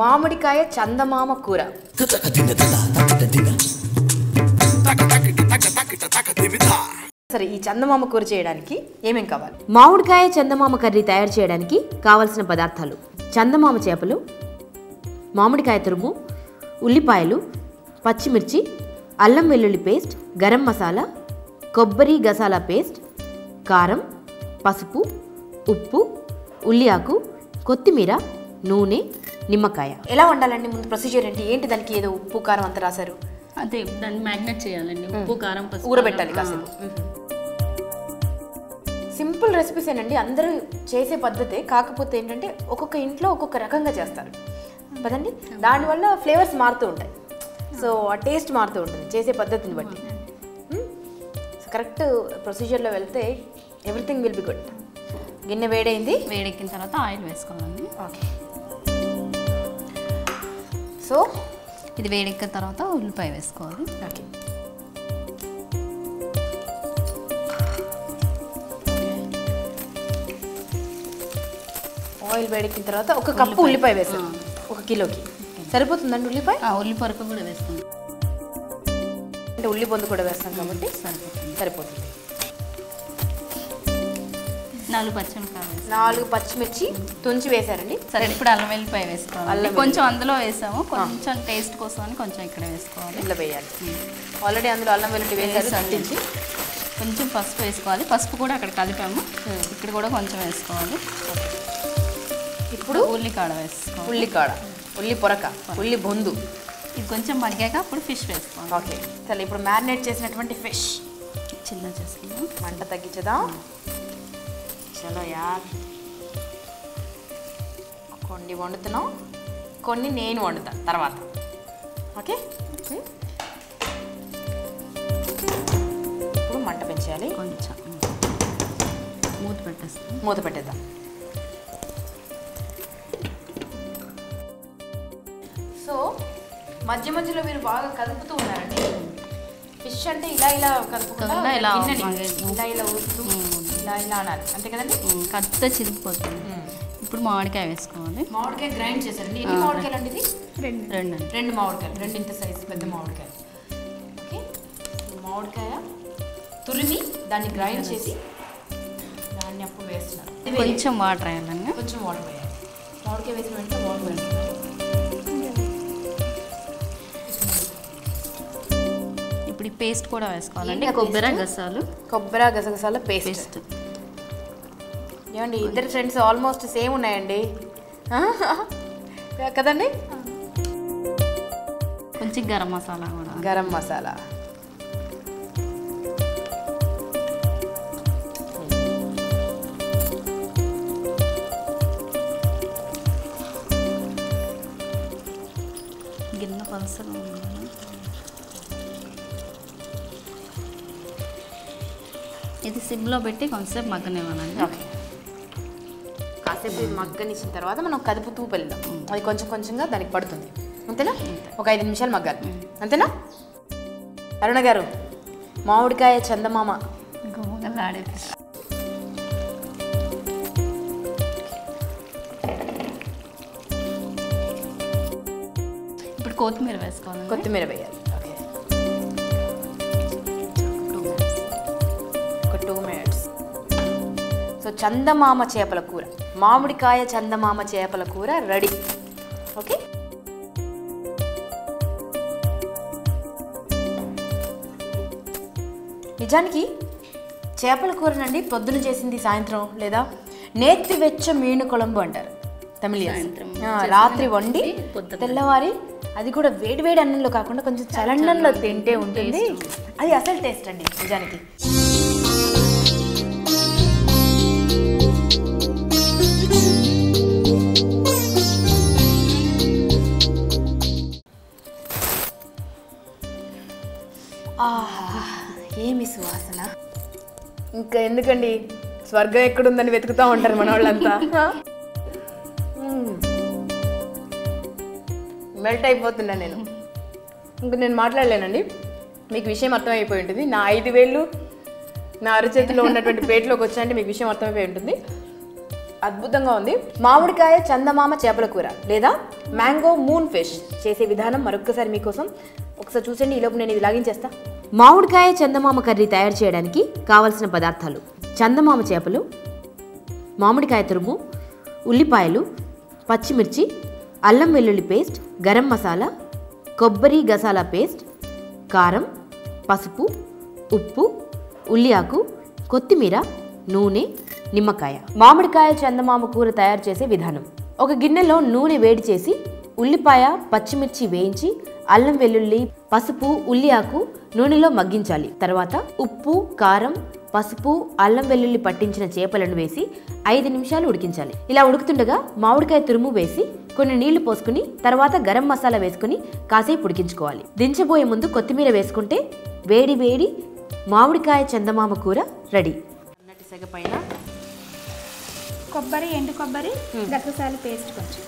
మామిడికాయ చందమామ కూర. సరే, ఈ చందమామ కూర చేయడానికి ఏమేం కావాలి? మామిడికాయ చందమామ కర్రీ తయారు చేయడానికి కావలసిన పదార్థాలు: చందమామ చేపలు, మామిడికాయ తురుము, ఉల్లిపాయలు, పచ్చిమిర్చి, అల్లం వెల్లుల్లి పేస్ట్, గరం మసాలా, కొబ్బరి గసాలా పేస్ట్, కారం, పసుపు, ఉప్పు, ఉల్లి ఆకు, కొత్తిమీర, నూనె, నిమ్మకాయ. ఎలా వండాలండి? ముందు ప్రొసీజర్ ఏంటి? దానికి ఏదో ఉప్పు కారం అంతా రాశారు. అదే దాన్ని మ్యాగ్నేట్ చేయాలండి. ఉప్పు కారం పసుపు ఊరబెట్టాలి కాసేపు. సింపుల్ రెసిపీస్ ఏనండి, అందరూ చేసే పద్ధతే. కాకపోతే ఏంటంటే ఒక్కొక్క ఇంట్లో ఒక్కొక్క రకంగా చేస్తారు కదండి. దానివల్ల ఫ్లేవర్స్ మారుతూ ఉంటాయి. సో ఆ టేస్ట్ మారుతూ ఉంటుంది చేసే పద్ధతిని బట్టి. సో కరెక్ట్ ప్రొసీజర్లో వెళ్తే ఎవ్రీథింగ్ విల్ బి గుడ్. గిన్నె వేడైంది. వేడెక్కిన తర్వాత ఆయిల్ వేసుకోవాలండి. ఓకే. సో ఇది వేడెక్కిన తర్వాత ఉల్లిపాయ వేసుకోవాలి. ఓకే. ఆయిల్ వేడెక్కిన తర్వాత ఒక కప్పు ఉల్లిపాయ వేసాం. 1 కిలోకి సరిపోతుందండి ఉల్లిపాయ? ఉల్లిపరుపు కూడా వేస్తాం. అంటే ఉల్లి బొందు కూడా వేస్తాం కాబట్టి సరిపోతుంది. 4 పచ్చిమిరపకాయలు, 4 పచ్చిమిర్చి తుంచి వేసారండి. సరే, ఇప్పుడు అల్లం వెల్లిపాయ వేసుకోవాలి. కొంచెం అందులో వేసాము, కొంచెం టేస్ట్ కోసం అని కొంచెం ఇక్కడ వేసుకోవాలి. ఇట్లా వేయాలి. ఆల్రెడీ అందులో అల్లం వెల్లుల్లి వేసారు. తుంచి కొంచెం పసుపు వేసుకోవాలి. పసుపు కూడా అక్కడ కలిపాము, ఇక్కడ కూడా కొంచెం వేసుకోవాలి. ఇప్పుడు ఉల్లికాడ వేసుకోవాలి. ఉల్లికాడ, ఉల్లి పొరక, ఉల్లి బొందు. ఇది కొంచెం మగ్గాక అప్పుడు ఫిష్ వేసుకోవాలి. ఓకే. సరే, ఇప్పుడు మ్యారినేట్ చేసినటువంటి ఫిష్ చిన్న చేసుకుందాం. మంట తగ్గించదాం. చలో యార్. కొన్ని వండుతున్నాం, కొన్ని నేను వండుతాను తర్వాత. ఓకే. ఇప్పుడు మంట పెంచేయాలి. కొంచెం మూత పెట్టేస్తాం. మూత పెట్టేద్దాం. సో మధ్య మధ్యలో మీరు బాగా కలుపుతూ ఉన్నారండి. ఫిష్ అంటే ఇలా కలుపుకుండా ఇలా ఊరుతూ ఇలా అనాలి, అంతే కదండి. కత్తితో చిరిగిపోతుంది. ఇప్పుడు మామిడికాయ వేసుకోవాలి. మామిడికాయ గ్రైండ్ చేశారండి. ఎన్ని మామిడికాయలు అండి ఇది? 2 మామిడికాయలు, 2 ఇంత సైజు పెద్ద మామిడికాయలు. ఓకే. మామిడికాయ తురిమి దాన్ని గ్రైండ్ చేసి దాన్ని అప్పుడు వేస్తున్నారు. కొంచెం వాటర్ వేయాలండి. కొంచెం వాటర్ వేయాలి. మామిడికాయ వేసిన వెంటనే వాటర్ వేస్తున్నారు. ఇప్పుడు ఈ పేస్ట్ కూడా వేసుకోవాలండి. కొబ్బరి గసగసాల పేస్ట్. ఏమండి, ఇద్దరు ఫ్రెండ్స్ ఆల్మోస్ట్ సేమ్ ఉన్నాయండి కదండి. కొంచెం గరం మసాలా కూడా. గరం మసాలా. గిన్నె పలసలు. ఇది సిమ్లో పెట్టి కొంచెంసేపు మగ్గనివ్వాలండి. ఓకే. కాసేపు మగ్గనిచ్చిన తర్వాత మనం కదుపుతూ వెళ్దాం. అది కొంచెం కొంచెంగా దానికి పడుతుంది, అంతేనా? ఒక 5 నిమిషాలు మగ్గాలి, అంతేనా? అరుణ గారు, మామిడికాయ చందమామ గోగలాడే. ఇప్పుడు కొత్తిమీర వేసుకోవాలి. కొత్తిమీర వేయాలి. ఓకే. ఒక 2 మినిట్స్. సో చందమామ చేపల కూర, మామిడికాయ చందమామ చేపల కూర రెడీ. ఓకే. నిజానికి చేపల కూరనండి పొద్దున చేసింది సాయంత్రం, లేదా నేతి వెచ్చ మీను కొలంబు అంటారు తమిళియన్స్. రాత్రి వండి తెల్లవారి, అది కూడా వేడివేడి అన్నంలో కాకుండా కొంచెం చలన్నంలో తింటే ఉంటుంది. అది అసలు టేస్ట్ అండి నిజానికి. ఏమి సువాసన! ఇంకా ఎందుకండి, స్వర్గం ఎక్కడుందని వెతుకుతూ ఉంటారు మన వాళ్ళంతా. మెల్ట్ అయిపోతున్నా నేను. ఇంకా నేను మాట్లాడలేనండి. మీకు విషయం అర్థమైపోయి ఉంటుంది. నా 5 వేళ్ళు నా అరచేతిలో ఉన్నటువంటి ప్లేట్లోకి వచ్చాయంటే మీకు విషయం అర్థమైపోయి ఉంటుంది. అద్భుతంగా ఉంది. మామిడికాయ చందమామ చేపల కూర లేదా మ్యాంగో మూన్ ఫిష్ చేసే విధానం మరొకసారి మీకోసం ఒకసారి చూసండి. ఈలోపు నేను ఇది లాగించేస్తా. మామిడికాయ చందమామ కర్రీ తయారు చేయడానికి కావలసిన పదార్థాలు: చందమామ చేపలు, మామిడికాయ తురుము, ఉల్లిపాయలు, పచ్చిమిర్చి, అల్లం వెల్లుల్లి పేస్ట్, గరం మసాలా, కొబ్బరి గసాలా పేస్ట్, కారం, పసుపు, ఉప్పు, ఉల్లి ఆకు, కొత్తిమీర, నూనె, నిమ్మకాయ. మామిడికాయ చందమామ కూర తయారు చేసే విధానం: ఒక గిన్నెలో నూనె వేడి చేసి ఉల్లిపాయ, పచ్చిమిర్చి వేయించి అల్లం వెల్లుల్లి, పసుపు, ఉల్లి ఆకు నూనెలో మగ్గించాలి. తర్వాత ఉప్పు, కారం, పసుపు, అల్లం వెల్లుల్లి పట్టించిన చేపలను వేసి 5 నిమిషాలు ఉడికించాలి. ఇలా ఉడుకుతుండగా మామిడికాయ తురుము వేసి కొన్ని నీళ్లు పోసుకుని తర్వాత గరం మసాలా వేసుకుని కాసేపు ఉడికించుకోవాలి. దించబోయే ముందు కొత్తిమీర వేసుకుంటే వేడి వేడి మామిడికాయ చందమామ కూర రెడీ. అన్నటి సెగ పైన కొబ్బరి, ఎండు కొబ్బరి, గసగసాల పేస్ట్ కొంచెం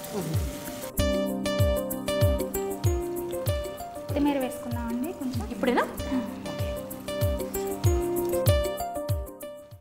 కొత్తిమీర వేసుకున్నామండి కొంచెం. ఇప్పుడేనా?